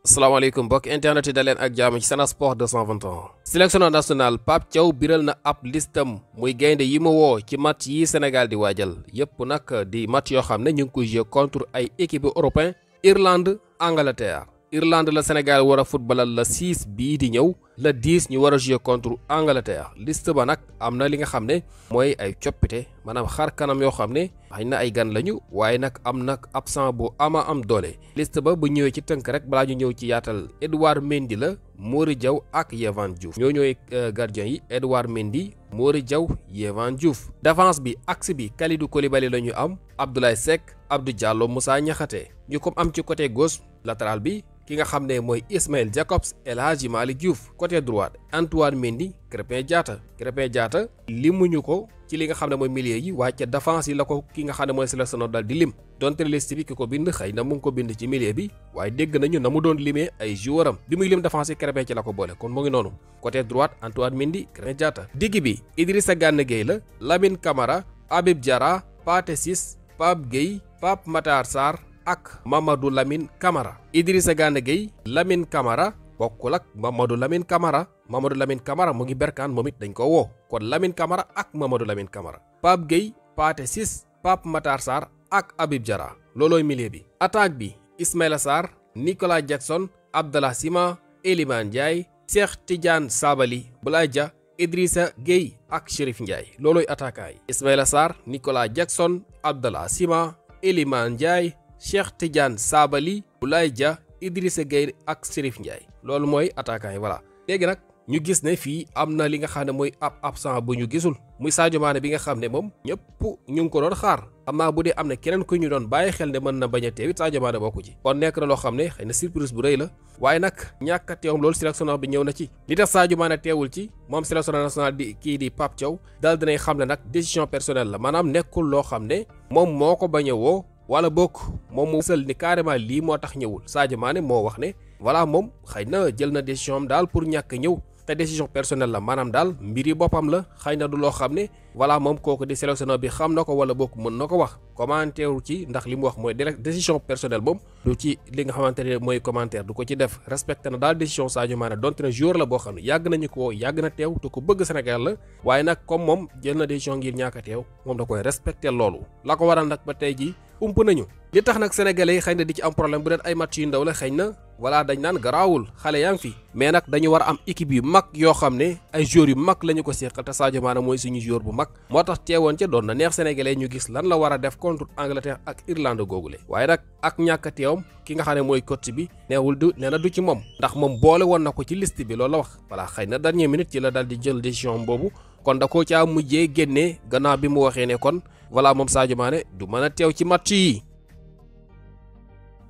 asalaamaaleykum mbokk internet yi daleen ak jàmm ci Sen Sport 221. sélectionneur national Pape Thiaw biral na ab listam muy gaynde yi mu woo ci match yi Sénégal di waajal yépp nag di match yoo xam ne ñu ngi koy jouer contre ay équipe européen Irlande Angleterre. Irlande la Sénégal war a footballal la 6 bii di ñëw la 10 ñu war a jouer contre Angleterre liste ba nag am na li nga xam ne mooy ay coppite maanaam xar kanam yoo xam ne xëy na ay gan lañu waaye nag am nag absent bu ama am doole. liste ba bu ñëwee ci tënk rek balaa ñu ñëw ci yaatal Edouard Mendy la Mory Diaw ak Yehvan Diouf ñoo ñooy gardien yi Edouard Mendy Mory Diaw Yehvan Diouf. défense bi axe bi Kalidou Koulibaly la ñu am Abdoulaye Seck Abdou Diallo Moussa Niakhaté ñu ko am ci côté gauche latéral bi. ki nga xam ne mooy Ismaël Jacobs El Hadji Malick Diouf côté droite Antoine Mendy Krépin Diatta limuñu ko ci li nga xam ne mooy milieu yi waaye ca défense yi la ko ki nga xam ne mooy sélectionneur dal di lim donte liste bi ki ko bind xëy na mu ngi ko bind ci milieu bi waaye dégg nañu na mu doon limee ay joueur am bi muy lim défense yi Krépin ci la ko boole kon mu ngi noonu côté droite Antoine Mendy Krépin Diatta digg bi Idrissa Gana Gueye la Lamine Camara Habib Diarra Pathé Ciss Pape Gueye Pape Matar Sarr ak Mamadou Lamine Camara. Idrissa Gana Gueye Lamine Camara bokkul ak Mamadou Lamine Camara mu ngi berkaan moom it dañ ko woo kon Lamine Camara ak Mamadou Lamine Camara. Pape Gueye Pathé Ciss Pape Matar Sarr ak Habib Diarra loolooy milieu bi. attaque bi Ismaïla Sarr Nicolas Jackson Abdallah Sima Iliman Ndiaye Cheikh Tidiane Sabaly Boulaye Dia Idrissa Gueye ak Chérif Ndiaye loolooy attaquant yi. Ismaïla Sarr Nicolas Jackson Abdallah Sima Iliman Ndiaye Cheikh Tidiane Sabaly Boulaye Dia Idrissa Gueye ak Chérif Ndiaye loolu mooy attaquant yi voilà. léegi nag ñu gis ne fii am na li nga xam ne mooy ab absent bu ñu gisul muy Sadio Mané bi nga xam ne moom ñëpp ñu ngi ko doon xaar xam naa bu dee am na keneen ku ñu doon bàyyi xel ne mën na bañ a teewit Sadio Mané bokku ci kon nekk na loo xam ne xëy na surprise bu rëy la waaye nag ñàkk a teewam loolu sélectionneur bi ñëw na ci li tax Sadio Mané teewul ci moom sélectionneur national di kii di Pape Thiaw daal dinay xam ne nag décision personnelle la maanaam nekkul loo xam ne moom moo ko bañ a woo wala bokk moom mu sël ni carrément lii moo tax ñëwul Sadio Mané moo wax ne voilà moom xëy na jël na décision am daal pour ñàkk ñëw te décision personnelle la maanaam daal mbiri boppam la xëy na du loo xam ne voilà moom kooku di sélectionneur bi xam na ko wala bokk mën na ko wax commentaire ci ndax li mu wax mooy décision personnelle moom du ci li nga xamante ne mooy commentaire du ko ci def respecté na daal décision Sadio Mané donte na joueur la boo xam ne yàgg nañu ko yàgg na teew te ko bëgg Sénégal la waaye nag comme moom jël na décision ngir ñàkk a teew moom da koy respecté loolu la ko waral nag ba tey ji ump nañu li tax nag sénégalais yi xëy na di ci am problème bu dee ay match yu ndaw la xëy na voilà dañ naan garaawul xale yaa ngi fi mais nag dañu war a am équipe yu mag yoo xam ne ay joueurs yu mag la ñu ko seqal te Sadio Mané mooy suñu joueur bu mag moo tax teewoon ca doon na neex sénégalais ñu gis lan la war a def contre Angleterre ak Irlande googule waaye nag ak ñàkk a teewam ki nga xam ne mooy coach bi neewul du nee na du ci moom ndax moom boole woon na ko ci liste bi loolu la wax voilà xëy na dernière minute ci la daal di jël décision boobu kon da koo caa mujjee génnee gannaaw bi mu waxee ne kon voilà moom Sadio Mané du mën a teew ci match yi.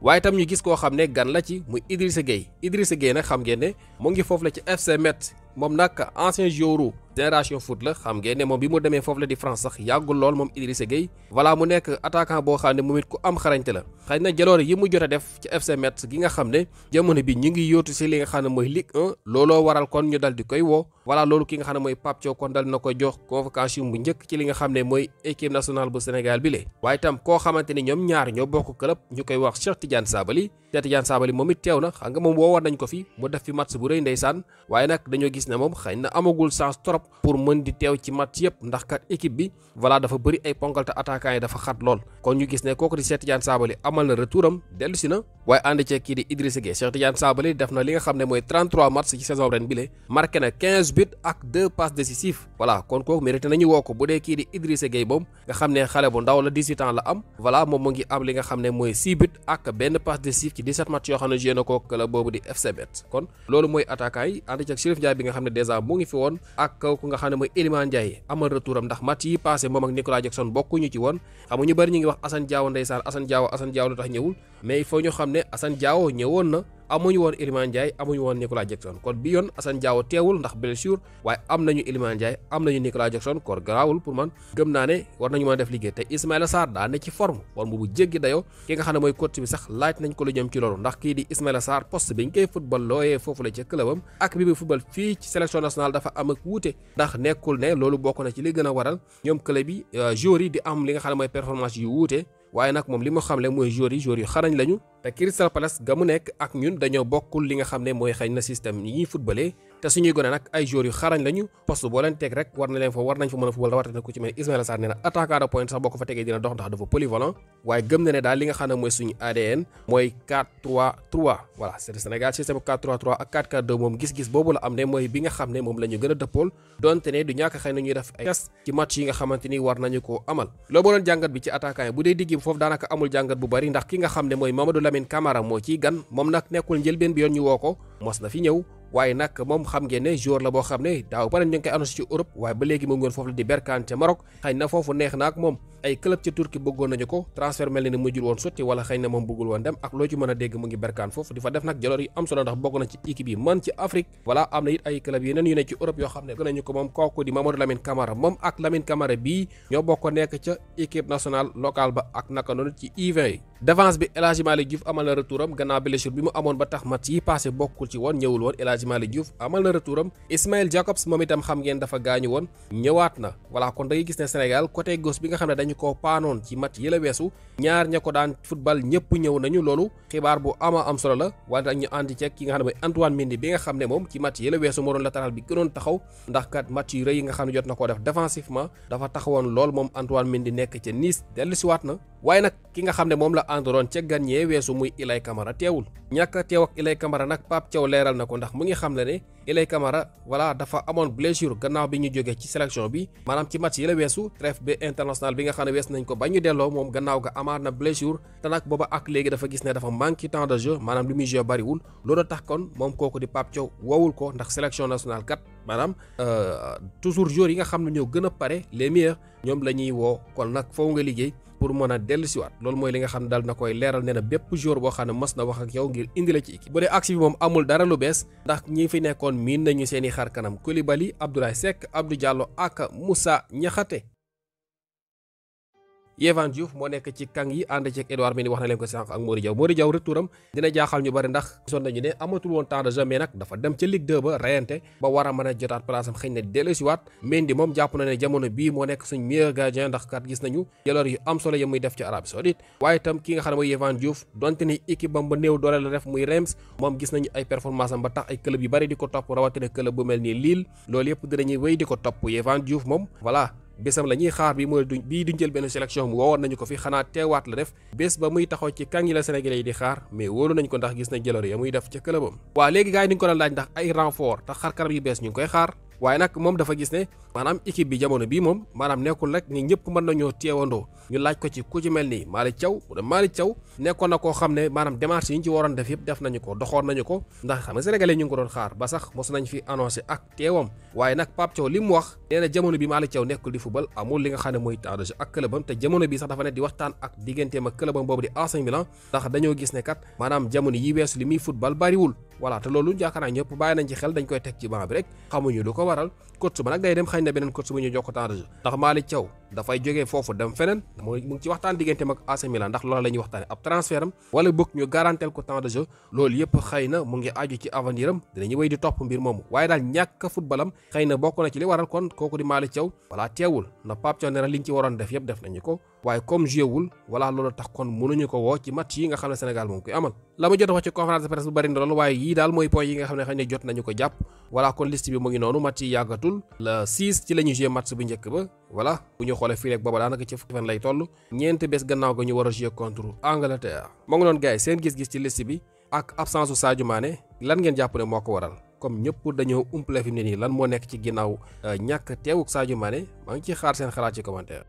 waaye itam ñu gis koo xam ne gan la ci muy Idrissa Gueye nag xam ngeen ne mu ngi foofu la ci FC Metz moom nag ancien joueur Génération Foot la xam ngeen ne moom bi mu demee foofu la di France sax yàggul lool moom Idrissa Gueye voilà mu nekk attaquant boo xam ne moom it ku am xarañte la xëy na jaloore yi mu jot a def ci FC Metz gi nga xam ne jamono bi ñu ngi yóotu si li nga xam ne mooy Ligue 1 looloo waral kon ñu dal di koy woo voilà loolu ki nga xam ne mooy Pape Thiaw kon dal na ko jox convocation bu njëkk ci li nga xam ne mooy équipe nationale bu Sénégal bi lee waaye itam koo xamante ni ñoom ñaar ñoo bokk club ñu koy wax Cheikh Tidiane Sabaly moom it teew na xam nga moom woowoon nañ ko fi mu def fi match bu rëy ndeysaan waaye nag dañoo gis ne moom xëy na amagul chance trop pour mën di teew ci match yëpp ndax kat équipe bi voilà dafa bëri ay ponkal te attaquant yi dafa xat lool kon ñu gis ne kooku di Cheikh Tidiane Sabaly amal na retouram dellu si na waaye ànd ci kii di Idrissa Gueye Cheikh Tidiane Sabaly def na li nga xam ne mooy 33 match ci saison ren bi le marqué na 15 buts ak 2 passes décisives voilà kon kooku mérité nañu woo ko bu dee kii di Idrissa Gueye moom nga xam ne xale bu ndaw la 18 ans la am voilà moom mu ngi am li nga xam ne mooy 6 buts ak benn passe décisive ci 17 match yoo xam ne joué na ko club boobu di FC Metz kon loolu mooy attaquant yi ànd ci Chérif Ndiaye bi nga xam ne dèjà mu ngi fi woon ak ku nga xam ne mooy Iliman Ndiaye amal retouram ndax match yi passé moom ak Nicolas Jackson bokkuñu ci woon xam nga ñu bëri ñu ngi wax Assane Diao ndeysaan Assane Diao lu tax ñëwul mais il faut ñu xam ne Assane Diao ñëwoon na amuñu woon Iliman Ndiaye amuñu woon Nicolas Jackson kon bi yoon Assane Diao teewul ndax blessure waaye am nañu Iliman Ndiaye am nañu Nicolas Jackson kon garaawul pour man gëm naa ne war nañu mën a def liggéey te Ismaïla Sarr daa ne ci forme bu jéggi dayoo ki nga xam ne mooy coach bi sax laaj nañ ko lu jëm ci loolu ndax kii di Ismaïla Sarr poste bi ñu koy football looyee foofu la ca clubam ak bi football fii ci sélection nationale dafa am ak wuute ndax nekkul ne loolu bokk na ci li gën a waral ñoom club yi joueurs yi di am li nga xam ne mooy performance yu wuute waaye nag moom li mu xamle mooy joueurs yu xarañ lañu te Crystal Palace ga mu nekk ak ñun dañoo bokkul li nga xam ne mooy xëy na système yi ñuy footballé te suñuy gone nag ay joueurs yu xarañ lañu poste boo leen teg rek war nañ fa mën a football rawatina ku ci mel Ismaïla Sarr nee na attaquant de pointe sax boo ko fa tegee dina dox ndax dafa polyvalent waaye gëm na ne daal li nga xam ne mooy suñu ADN mooy 4-3-3 voilà c'est le Sénégal système 4-3-3 ak 4-4-2 moom gis-gis boobu la am ne mooy bi nga xam ne moom la ñu gën a dëppool donte ne du ñàkk xëy na ñuy def ay test ci match yi nga xamante ni war nañu ko amal loolu moo doon jàngat bi ci attaquant yi bu dee digg bi foofu daanaka amul jàngat bu bari ndax ki nga xam ne mooy Mamadou Lamine Camara moo ciy gan moom nag nekkul njëlbeen bi yoon ñu woo ko mos na fi ñëw waaye nag moom xam ngeen ne joueur la boo xam ne daaw ba ñu ngi koy annoncé ci Europe waaye ba léegi mu ngi woon foofu la di Berkane ca Maroc xëy na foofu neex na ak moom ay club ca Turquie bëggoon nañu ko transfert mel ni ne mujjul woon sotti wala xëy na moom bëggul woon dem ak loo ci mën a dégg mu ngi Berkane foofu di fa def nag jaloor yu am solo ndax bokk na ci équipe yi man ci Afrique voilà am na it ay club yeneen yu ne ci Europe yoo xam ne gën nañu ko moom kooku di Mamadou Lamine Camara moom ak Lamine Camara bii ñoo bokk nekk ca équipe nationale locale ba ak naka noonu ci U20 yi défense bi El Hadji Malick Diouf amal na retouram gannaaw blessure bi mu amoon ba tax match yi passé bokkul ci woon ñëwul woon El Hadji Malick Diouf amal na retouram Ismail Jacobs moom itam xam ngeen dafa gaañu woon ñëwaat na voilà kon da ngay gis ne Sénégal côté gauche bi nga xam ne dañu ko paanoon ci match yi la weesu ñaar ña ko daan football ñëpp ñëw nañu loolu xibaar bu ama am solo la wante ak ñu àndi ceeg ki nga xam ne mooy Antoine Mendy bi nga xam ne moom ci match yi la weesu moo doon latéral bi gënoon taxaw ndax kat match yu rëy yi nga xam ne jot na koo def défensivement dafa taxawoon lool moom Antoine Mendy nekk ca Nice dellusiwaat na waaye nag ki nga xam ne moom la àndaloon ca gan ñee weesu muy Ilay Camara teewul ñàkk teew ak Ilay Camara nag Pape Thiaw leeral na ko ndax mu ngi xam ne Ilay Camara voilà dafa amoon blessure gannaaw bi ñu jógee ci sélection bi maanaam ci match yi la weesu trêve bi international bi nga xam ne wees nañ ko ba ñu delloo moom gannaaw ga amaat na blessure te nag booba ak léegi dafa gis ne dafa manqué temps de jeu maanaam li muy jeu bariwul loolu tax kon moom kooku di Pape Thiaw wowul ko ndax sélection nationale kat maanaam toujours joueurs yi nga xam ne ñoo gën a pare les meilleurs ñoom la ñuy woo kon nag foofu nga liggéey pour mën a dellusiwaat loolu mooy li nga xam ne daal na koy leeral nee na bépp joueur boo xam ne mës na wax ak yow ngir indi la ci équipe bu dee axe bi moom amul dara lu bees ndax ñi fi nekkoon miin nañu seeni xar kanam Koulibaly Abdoulaye Seck Abdou Diallo ak Moussa Niakhaté Yehvan Diouf moo nekk ci kang yi ànd ceeg Edouard Mendy wax na leen ko sànq ak Mody Diaw retouram dina jaaxal ñu bari ndax gisoon nañu ne amatul woon temps de jeu mais nag dafa dem ca Ligue 2 ba reyante ba war a mën a jotaat place am xëy na dellusiwaat Mendy moom jàpp na ne jamono bii moo nekk suñ meilleur gardien ndax kat gis nañu jaloor yu am solo ya muy def ci Arabie Saoudite waaye itam ki nga xam ne mooy Yehvan Diouf donte ni équipe bam ba néew doole la def muy Reims moom gis nañu ay performance am ba tax ay club yu bari di ko topp rawatina club bu mel nii Lille loolu yëpp dinañuy wéy di ko topp Yehvan Diouf moom voilà bésam la ñuy xaar bi mooy bii duñ jël benn sélection mu woowoon nañu ko fi xanaa teewaat la def bés ba muy taxaw ci kàng yi la Sénégalais yi di xaar mais wóolu nañ ko ndax gis nañ jëloor ya muy def ca clubam waaw léegi gars yi ni ñu ko doon laaj ndax ay renfort tax xar kanam yu bees ñu ngi koy xaar waaye nag moom dafa gis ne maanaam équipe bi jamono bii moom maanaam nekkul rek ni ñëpp mën nañoo teewandoo ñu laaj ko ci ku ci mel ni Malick Thiaw nekkoon na koo xam ne maanaam démarche yi ñu ci waroon def yëpp def nañu ko doxoon nañu ko ndax xam nga sénégalais ñu ngi ko doon xaar ba sax mos nañ fi annoncé ak teewam waaye nag Pape Thiaw li mu wax nee na jamono bi Malick Thiaw nekkul di football amul li nga xam ne mooy temps de jeu ak clubam te jamono bi sax dafa ne di waxtaan ak digganteem ak clubam boobu di AC Milan ndax dañoo gis ne kat maanaam jamono yi weesu li muy football bariwul voilà te loolu yaakaar naa ñëpp bàyyi nañ ci xel dañ koy teg ci banc bi rek xamuñu lu ko waral coach ba nag day dem xëy na beneen coach bu ñu jox ko temps de jeu ndax Malick Thiaw dafay jógee foofu dem feneen mu ngi ci waxtaan digganteem ak AC Milan ndax loolu la ñuy waxtaane ab transfert am wala bëgg ñu garantel ko temps de jeu loolu yëpp xëy na mu ngi aju ci avenir am dinañu wéy di topp mbir moomu waaye daal ñàkk football am xëy na bokk na ci li waral kon kooku di Malick Thiaw voilà teewul na Pape Thiaw ne liñ ci waroon def yëpp def nañu ko waaye comme joué wul voilà loolu tax kon mënuñu ko woo ci match yi nga xam ne Sénégal moom koy amal la ma jot a wax ci conférence de presse bu bari na loolu waaye yii daal mooy point yi nga xam ne xëy na jot nañu ko jàpp voilà kon liste bi mu ngi noonu match yi yàggatul le 6 ci la ñu joué match bu njëkk ba voilà bu ñu xoolee fii rek booba daanaka ci fukki fan lay toll ñeenti bés gannaaw ga ñu war a joué contre Angleterre moo ngi noonu gars yi seen gis-gis ci liste bi ak absence u Sadio Mané lan ngeen jàpp ne moo ko waral comme ñëpp dañoo umpale fi mu ne nii lan moo nekk ci ginnaaw ñàkk teewuk Sadio Mané maa ngi ciy xaar seen xalaat ci commentaire